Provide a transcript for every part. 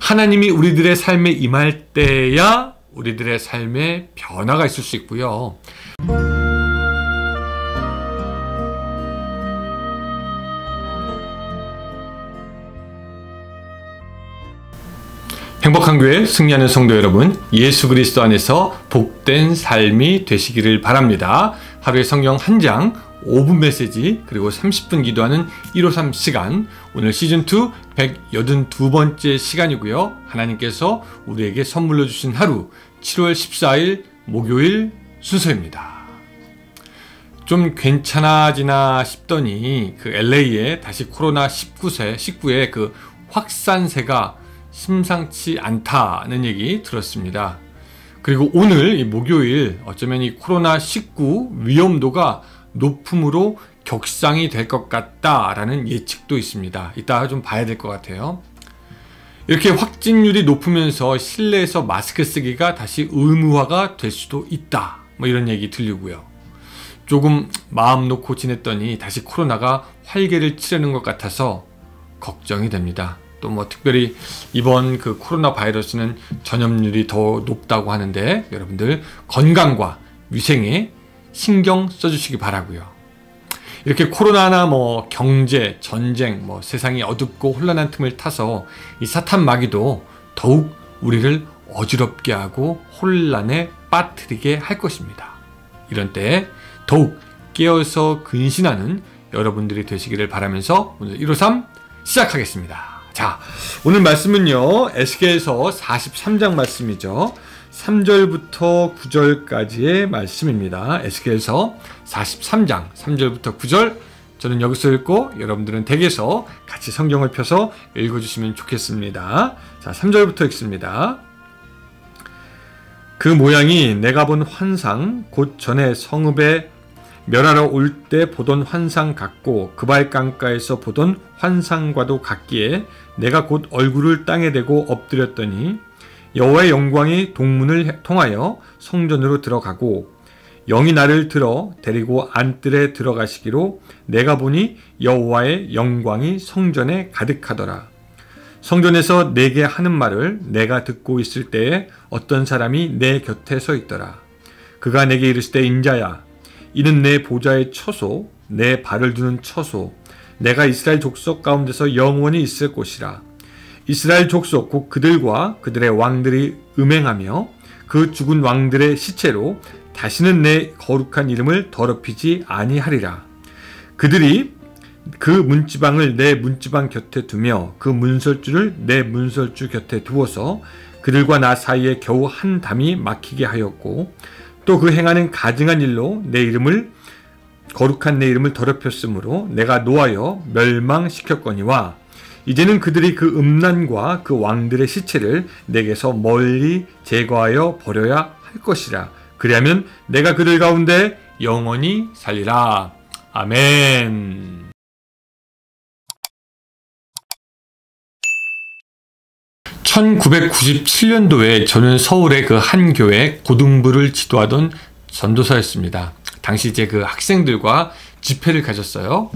하나님이 우리들의 삶에 임할 때야 우리들의 삶에 변화가 있을 수 있고요. 행복한 교회 승리하는 성도 여러분, 예수 그리스도 안에서 복된 삶이 되시기를 바랍니다. 하루에 성경 한 장, 5분 메시지, 그리고 30분 기도하는 153 시간, 오늘 시즌2 182번째 시간이고요. 하나님께서 우리에게 선물로 주신 하루, 7월 14일 목요일 순서입니다. 좀 괜찮아지나 싶더니 그 LA에 다시 코로나 19의 그 확산세가 심상치 않다는 얘기 들었습니다. 그리고 오늘 이 목요일 어쩌면 이 코로나19 위험도가 높음으로 격상이 될 것 같다라는 예측도 있습니다. 이따 좀 봐야 될 것 같아요. 이렇게 확진율이 높으면서 실내에서 마스크 쓰기가 다시 의무화가 될 수도 있다, 뭐 이런 얘기 들리고요. 조금 마음 놓고 지냈더니 다시 코로나가 활개를 치려는 것 같아서 걱정이 됩니다. 또 뭐 특별히 이번 그 코로나 바이러스는 전염률이 더 높다고 하는데 여러분들 건강과 위생에 신경 써주시기 바라고요. 이렇게 코로나나 뭐 경제, 전쟁, 뭐 세상이 어둡고 혼란한 틈을 타서 이 사탄 마귀도 더욱 우리를 어지럽게 하고 혼란에 빠뜨리게 할 것입니다. 이런 때 더욱 깨어서 근신하는 여러분들이 되시기를 바라면서 오늘 153 시작하겠습니다. 자, 오늘 말씀은요, 에스겔서 43장 말씀이죠. 3절부터 9절까지의 말씀입니다. 에스겔서 43장 3절부터 9절, 저는 여기서 읽고 여러분들은 댁에서 같이 성경을 펴서 읽어주시면 좋겠습니다. 자, 3절부터 읽습니다. 그 모양이 내가 본 환상, 곧 전에 성읍에 멸하러 올 때 보던 환상 같고 그발 강가에서 보던 환상과도 같기에 내가 곧 얼굴을 땅에 대고 엎드렸더니 여호와의 영광이 동문을 통하여 성전으로 들어가고 영이 나를 들어 데리고 안뜰에 들어가시기로 내가 보니 여호와의 영광이 성전에 가득하더라. 성전에서 내게 하는 말을 내가 듣고 있을 때에 어떤 사람이 내 곁에 서 있더라. 그가 내게 이르시되 인자야, 이는 내 보좌의 처소, 내 발을 두는 처소, 내가 이스라엘 족속 가운데서 영원히 있을 곳이라. 이스라엘 족속 곧 그들과 그들의 왕들이 음행하며 그 죽은 왕들의 시체로 다시는 내 거룩한 이름을 더럽히지 아니하리라. 그들이 그 문지방을 내 문지방 곁에 두며 그 문설주를 내 문설주 곁에 두어서 그들과 나 사이에 겨우 한 담이 막히게 하였고 또 그 행하는 가증한 일로 내 이름을 거룩한 내 이름을 더럽혔으므로 내가 노하여 멸망시켰거니와 이제는 그들이 그 음란과 그 왕들의 시체를 내게서 멀리 제거하여 버려야 할 것이라. 그리하면 내가 그들 가운데 영원히 살리라. 아멘. (1997년도에) 저는 서울의 그 한 교회 고등부를 지도하던 전도사였습니다. 당시 이제 그 학생들과 집회를 가졌어요.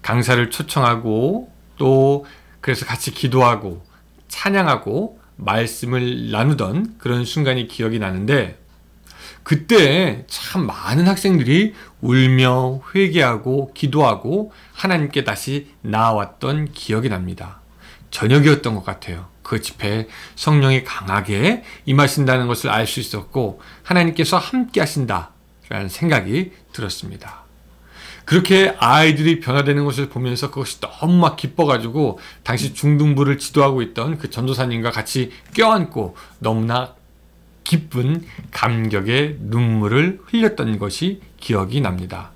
강사를 초청하고 또 그래서 같이 기도하고 찬양하고 말씀을 나누던 그런 순간이 기억이 나는데, 그때 참 많은 학생들이 울며 회개하고 기도하고 하나님께 다시 나아왔던 기억이 납니다. 저녁이었던 것 같아요. 그 집회에 성령이 강하게 임하신다는 것을 알 수 있었고 하나님께서 함께 하신다라는 생각이 들었습니다. 그렇게 아이들이 변화되는 것을 보면서 그것이 너무 막 기뻐가지고 당시 중등부를 지도하고 있던 그 전도사님과 같이 껴안고 너무나 기쁜 감격의 눈물을 흘렸던 것이 기억이 납니다.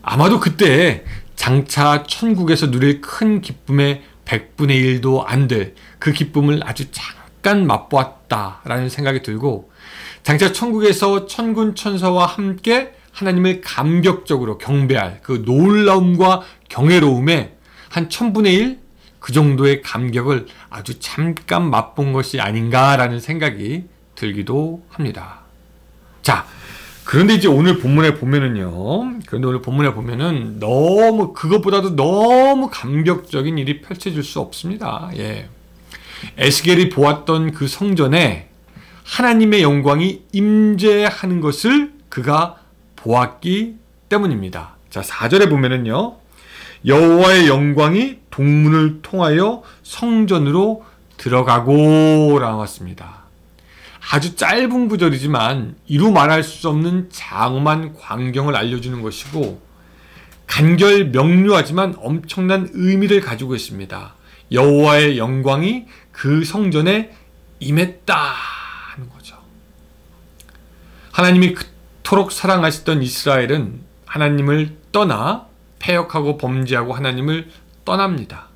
아마도 그때 장차 천국에서 누릴 큰 기쁨의 100분의 1도 안 될 그 기쁨을 아주 잠깐 맛보았다라는 생각이 들고, 장차 천국에서 천군 천사와 함께 하나님을 감격적으로 경배할 그 놀라움과 경외로움에 한 1000분의 1? 그 정도의 감격을 아주 잠깐 맛본 것이 아닌가라는 생각이 들기도 합니다. 자, 그런데 이제 오늘 본문에 보면은요, 너무 그것보다도 너무 감격적인 일이 펼쳐질 수 없습니다. 예. 에스겔이 보았던 그 성전에 하나님의 영광이 임재하는 것을 그가 보았기 때문입니다. 자, 4절에 보면은요. 여호와의 영광이 동문을 통하여 성전으로 들어가고 나왔습니다. 아주 짧은 구절이지만 이루 말할 수 없는 장엄한 광경을 알려주는 것이고 간결 명료하지만 엄청난 의미를 가지고 있습니다. 여호와의 영광이 그 성전에 임했다는 거죠. 하나님이 그토록 사랑하시던 이스라엘은 하나님을 떠나 패역하고 범죄하고 하나님을 떠납니다.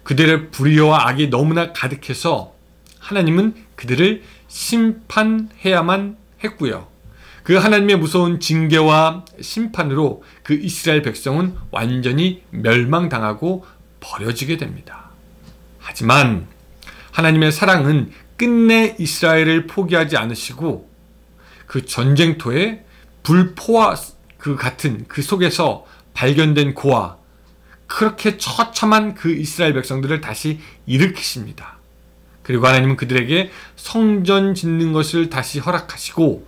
그들의 불의와 악이 너무나 가득해서 하나님은 그들을 심판해야만 했고요. 그 하나님의 무서운 징계와 심판으로 그 이스라엘 백성은 완전히 멸망당하고 버려지게 됩니다. 하지만 하나님의 사랑은 끝내 이스라엘을 포기하지 않으시고 그 전쟁터에 불포와 그 같은 그 속에서 발견된 고아, 그렇게 처참한 그 이스라엘 백성들을 다시 일으키십니다. 그리고 하나님은 그들에게 성전 짓는 것을 다시 허락하시고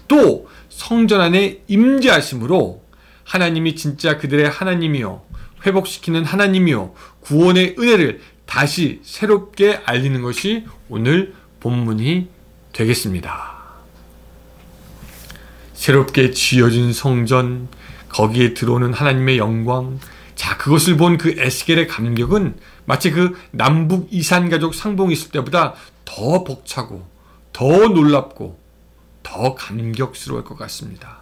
또 성전 안에 임재하심으로 하나님이 진짜 그들의 하나님이요 회복시키는 하나님이요 구원의 은혜를 다시 새롭게 알리는 것이 오늘 본문이 되겠습니다. 새롭게 지어진 성전, 거기에 들어오는 하나님의 영광, 자, 그것을 본 그 에스겔의 감격은 마치 그 남북 이산가족 상봉이 있을 때보다 더 벅차고 더 놀랍고 더 감격스러울 것 같습니다.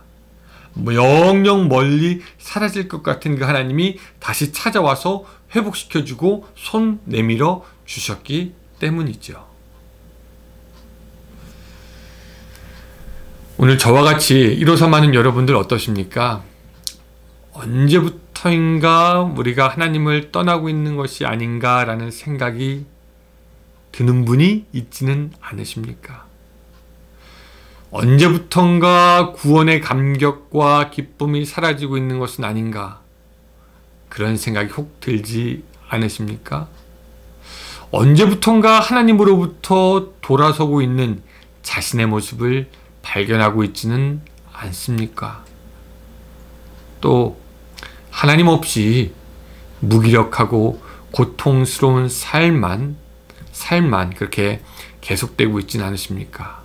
영영 멀리 사라질 것 같은 그 하나님이 다시 찾아와서 회복시켜주고 손 내밀어 주셨기 때문이죠. 오늘 저와 같이 153 하는 여러분들 어떠십니까? 언제부터인가 우리가 하나님을 떠나고 있는 것이 아닌가라는 생각이 드는 분이 있지는 않으십니까? 언제부턴가 구원의 감격과 기쁨이 사라지고 있는 것은 아닌가? 그런 생각이 혹 들지 않으십니까? 언제부턴가 하나님으로부터 돌아서고 있는 자신의 모습을 발견하고 있지는 않습니까? 또 하나님 없이 무기력하고 고통스러운 삶만 그렇게 계속되고 있지는 않으십니까?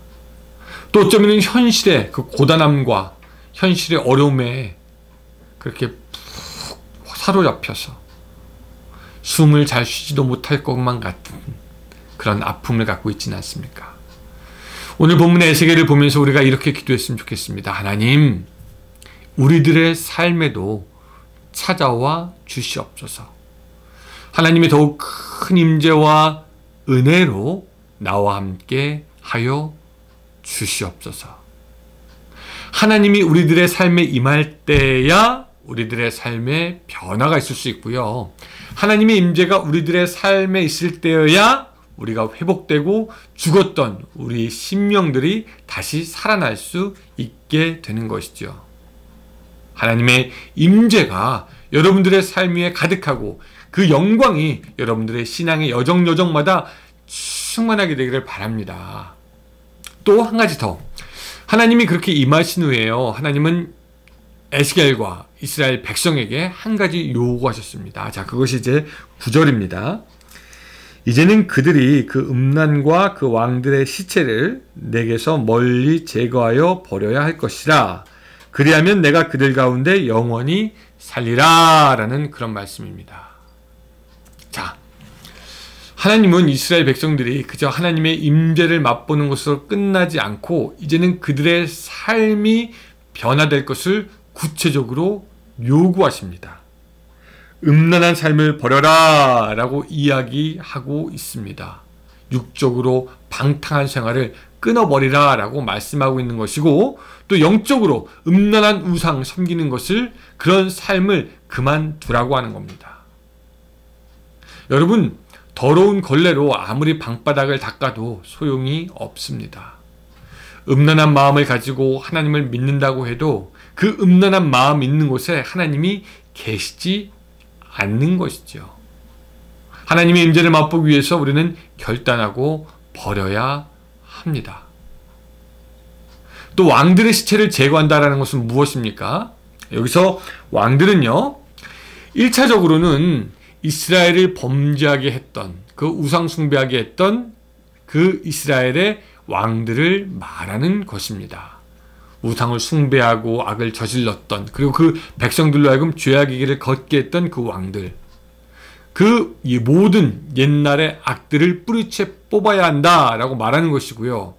또 어쩌면 현실의 그 고단함과 현실의 어려움에 그렇게 푹 사로잡혀서 숨을 잘 쉬지도 못할 것만 같은 그런 아픔을 갖고 있지는 않습니까? 오늘 본문의 에스겔을 보면서 우리가 이렇게 기도했으면 좋겠습니다. 하나님, 우리들의 삶에도 찾아와 주시옵소서. 하나님의 더욱 큰 임재와 은혜로 나와 함께 하여 주시옵소서. 하나님이 우리들의 삶에 임할 때야 우리들의 삶에 변화가 있을 수 있고요. 하나님의 임재가 우리들의 삶에 있을 때여야 우리가 회복되고 죽었던 우리 심령들이 다시 살아날 수 있게 되는 것이죠. 하나님의 임재가 여러분들의 삶 위에 가득하고 그 영광이 여러분들의 신앙의 여정마다 충만하게 되기를 바랍니다. 또 한 가지 더, 하나님이 그렇게 임하신 후에요, 하나님은 에스겔과 이스라엘 백성에게 한 가지 요구하셨습니다. 자, 그것이 이제 9절입니다. 이제는 그들이 그 음란과 그 왕들의 시체를 내게서 멀리 제거하여 버려야 할 것이라. 그리하면 내가 그들 가운데 영원히 살리라. 라는 그런 말씀입니다. 자, 하나님은 이스라엘 백성들이 그저 하나님의 임재를 맛보는 것으로 끝나지 않고 이제는 그들의 삶이 변화될 것을 구체적으로 요구하십니다. 음란한 삶을 버려라 라고 이야기하고 있습니다. 육적으로 방탕한 생활을 끊어버리라 라고 말씀하고 있는 것이고, 또 영적으로 음란한 우상 섬기는 것을, 그런 삶을 그만두라고 하는 겁니다. 여러분, 더러운 걸레로 아무리 방바닥을 닦아도 소용이 없습니다. 음란한 마음을 가지고 하나님을 믿는다고 해도 그 음란한 마음 있는 곳에 하나님이 계시지 않는 것이죠. 하나님의 임재를 맛보기 위해서 우리는 결단하고 버려야 합니다. 또 왕들의 시체를 제거한다라는 것은 무엇입니까? 여기서 왕들은요, 1차적으로는 이스라엘을 범죄하게 했던, 그 우상 숭배하게 했던 그 이스라엘의 왕들을 말하는 것입니다. 우상을 숭배하고 악을 저질렀던, 그리고 그 백성들로 하여금 죄악의 길을 걷게 했던 그 왕들, 그 모든 옛날의 악들을 뿌리채 뽑아야 한다라고 말하는 것이고요.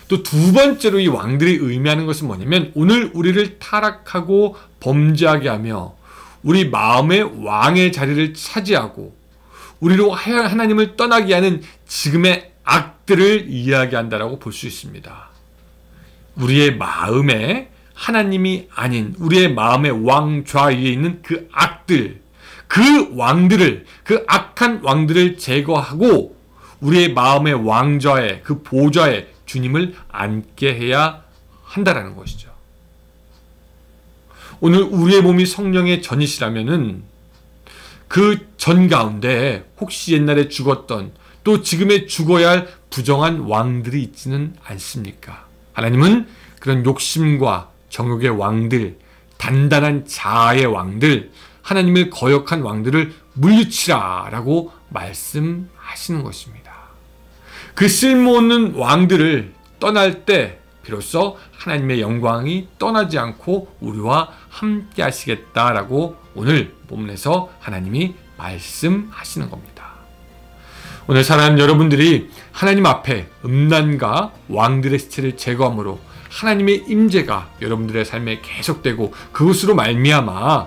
또 두 번째로 이 왕들이 의미하는 것은 뭐냐면, 오늘 우리를 타락하고 범죄하게 하며 우리 마음의 왕의 자리를 차지하고 우리로 하나님을 떠나게 하는 지금의 악들을 이야기한다라고 볼 수 있습니다. 우리의 마음에 하나님이 아닌 우리의 마음의 왕좌 위에 있는 그 악들, 그 왕들을, 그 악한 왕들을 제거하고 우리의 마음의 왕좌에, 그 보좌에 주님을 앉게 해야 한다라는 것이죠. 오늘 우리의 몸이 성령의 전이시라면은 그 전 가운데 혹시 옛날에 죽었던, 또 지금에 죽어야 할 부정한 왕들이 있지는 않습니까? 하나님은 그런 욕심과 정욕의 왕들, 단단한 자아의 왕들, 하나님을 거역한 왕들을 물리치라 라고 말씀하시는 것입니다. 그 쓸모없는 왕들을 떠날 때 비로소 하나님의 영광이 떠나지 않고 우리와 함께 하시겠다라고 오늘 본문에서 하나님이 말씀하시는 겁니다. 오늘 사랑하는 여러분들이 하나님 앞에 음란과 왕들의 시체를 제거함으로 하나님의 임재가 여러분들의 삶에 계속되고 그것으로 말미암아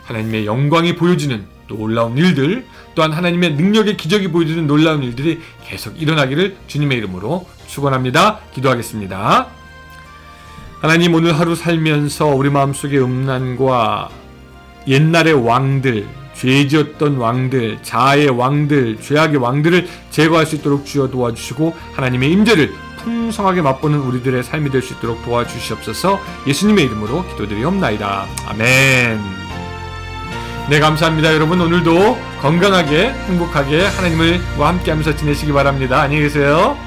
하나님의 영광이 보여지는 놀라운 일들, 또한 하나님의 능력의 기적이 보여지는 놀라운 일들이 계속 일어나기를 주님의 이름으로 축원합니다. 기도하겠습니다. 하나님, 오늘 하루 살면서 우리 마음속에 음란과 옛날의 왕들, 죄지었던 왕들, 자아의 왕들, 죄악의 왕들을 제거할 수 있도록 주여 도와주시고 하나님의 임재를 풍성하게 맛보는 우리들의 삶이 될 수 있도록 도와주시옵소서. 예수님의 이름으로 기도드리옵나이다. 아멘. 네, 감사합니다. 여러분, 오늘도 건강하게 행복하게 하나님과 함께하면서 지내시기 바랍니다. 안녕히 계세요.